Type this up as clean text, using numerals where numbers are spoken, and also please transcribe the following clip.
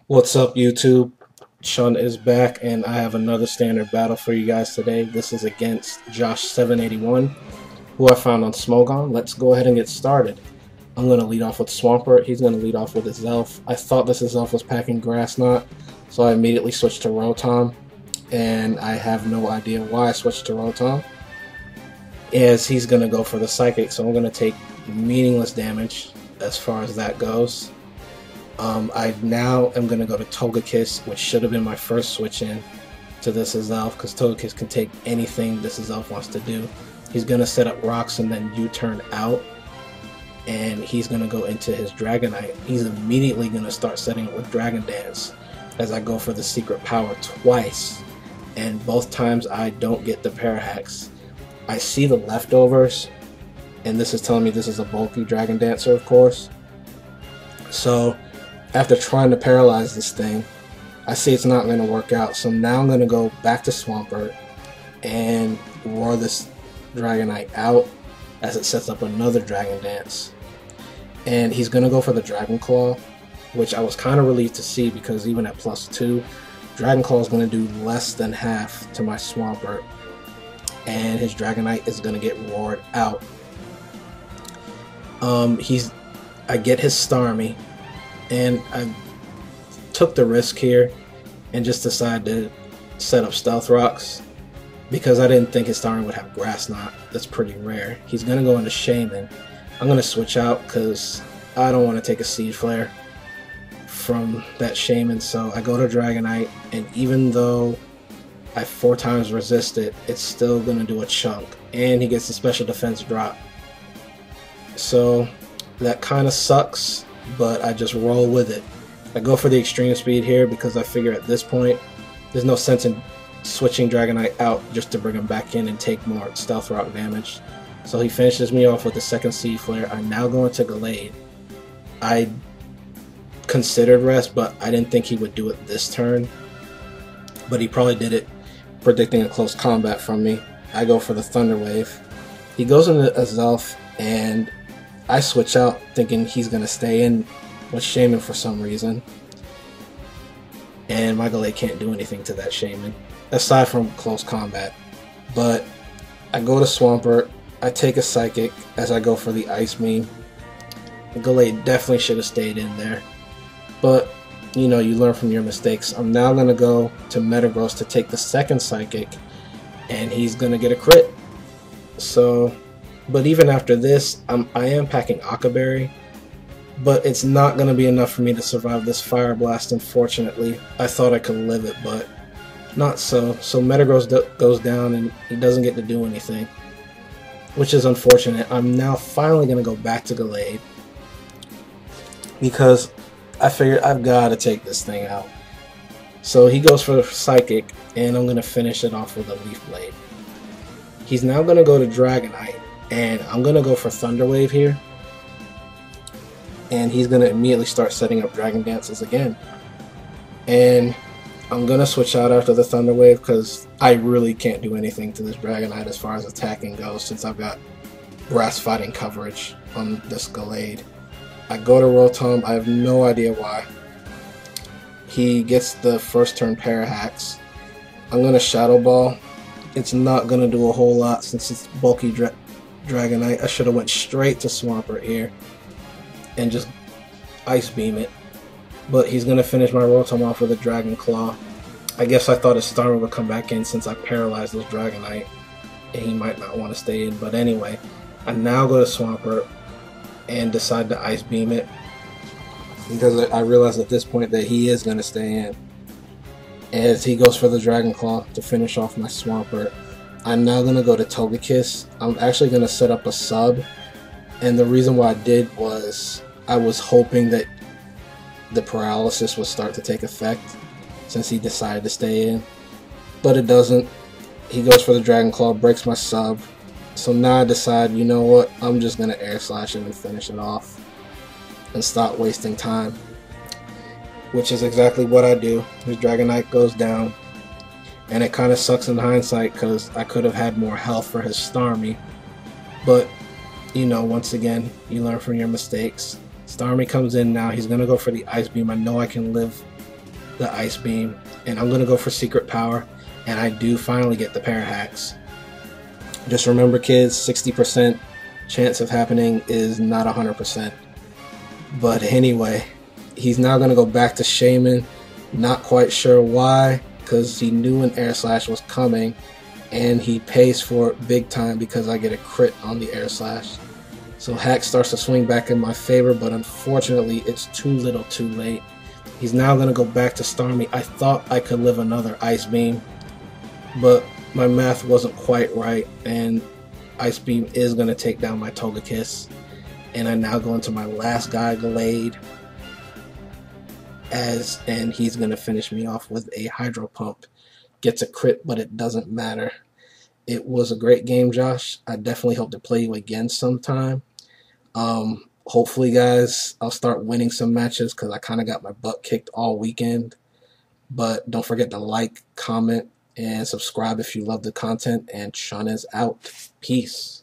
What's up, YouTube? Chun is back, and I have another standard battle for you guys today. This is against Josh781, who I found on Smogon. Let's go ahead and get started. I'm going to lead off with Swampert. He's going to lead off with his elf. I thought this elf was packing Grass Knot, so I immediately switched to Rotom, and I have no idea why I switched to Rotom, as he's going to go for the Psychic, so I'm going to take meaningless damage as far as that goes. I now am going to go to Togekiss, which should have been my first switch in to this elf, because Togekiss can take anything this elf wants to do. He's going to set up rocks and then U-turn out, and he's going to go into his Dragonite. He's immediately going to start setting up with Dragon Dance as I go for the Secret Power twice, and both times I don't get the Parahax. I see the leftovers, and this is telling me this is a bulky Dragon Dancer, of course. So after trying to paralyze this thing, I see it's not going to work out. So now I'm going to go back to Swampert and roar this Dragonite out as it sets up another Dragon Dance. And he's going to go for the Dragon Claw, which I was kind of relieved to see, because even at +2, Dragon Claw is going to do less than half to my Swampert. And his Dragonite is going to get roared out. I get his Starmie, and I took the risk here and just decided to set up Stealth Rocks, because I didn't think his Starmie would have Grass Knot. That's pretty rare. He's going to go into Shaman. I'm going to switch out because I don't want to take a Seed Flare from that Shaman, so I go to Dragonite, and even though I 4 times resist it, it's still going to do a chunk, and he gets the special defense drop. So that kind of sucks, but I just roll with it. I go for the extreme speed here because I figure at this point there's no sense in switching Dragonite out just to bring him back in and take more Stealth Rock damage. So he finishes me off with the second Seed Flare. I'm now going to Gallade. I considered rest, but I didn't think he would do it this turn, but he probably did it predicting a close combat from me. I go for the Thunder Wave. He goes into a Zelf, and I switch out thinking he's going to stay in with Shaman for some reason. And my Gallade can't do anything to that Shaman, aside from close combat. But I go to Swampert, I take a Psychic as I go for the Ice Beam. The Gallade definitely should have stayed in there, but you know, you learn from your mistakes. I'm now going to go to Metagross to take the second Psychic, and he's going to get a crit. So, but even after this, I am packing Akaberry, but it's not going to be enough for me to survive this Fire Blast, unfortunately. I thought I could live it, but not so. So Metagross goes down, and he doesn't get to do anything, which is unfortunate. I'm now finally going to go back to Gallade, because I figured I've got to take this thing out. So he goes for the Psychic, and I'm going to finish it off with a Leaf Blade. He's now going to go to Dragonite, and I'm going to go for Thunder Wave here. And he's going to immediately start setting up Dragon Dances again. And I'm going to switch out after the Thunder Wave, because I really can't do anything to this Dragonite as far as attacking goes, since I've got Grass Fighting coverage on this Gallade. I go to Rotom. I have no idea why. He gets the first turn Parahax. I'm going to Shadow Ball. It's not going to do a whole lot since it's bulky Dragonite. I should have went straight to Swampert here and just Ice Beam it. But he's going to finish my Rotom off with a Dragon Claw. I guess I thought his Starmie would come back in since I paralyzed this Dragonite, and he might not want to stay in. But anyway, I now go to Swampert and decide to Ice Beam it, because I realize at this point that he is going to stay in. As he goes for the Dragon Claw to finish off my Swampert, I'm now going to go to Togekiss. I'm actually going to set up a sub, and the reason why I did was I was hoping that the paralysis would start to take effect since he decided to stay in, but it doesn't. He goes for the Dragon Claw, breaks my sub. So now I decide, you know what, I'm just going to Air Slash him and finish it off and stop wasting time. which is exactly what I do. His Dragonite goes down, and it kind of sucks in hindsight because I could have had more health for his Starmie. But, you know, once again, you learn from your mistakes. Starmie comes in now. He's going to go for the Ice Beam. I know I can live the Ice Beam, and I'm going to go for Secret Power, and I do finally get the Parahacks. Just remember, kids, 60% chance of happening is not 100%. But anyway, he's now going to go back to Shaman. Not quite sure why, because he knew an Air Slash was coming, and he pays for it big time because I get a crit on the Air Slash. So Hack starts to swing back in my favor, but unfortunately it's too little too late. He's now going to go back to Starmie. I thought I could live another Ice Beam, but my math wasn't quite right, and Ice Beam is going to take down my Togekiss. And I now go into my last guy, Glade, and he's going to finish me off with a Hydro Pump. Gets a crit, but it doesn't matter. It was a great game, Josh. I definitely hope to play you again sometime. Hopefully, guys, I'll start winning some matches because I kind of got my butt kicked all weekend. But don't forget to like, comment, and subscribe if you love the content. And Chun is out. Peace.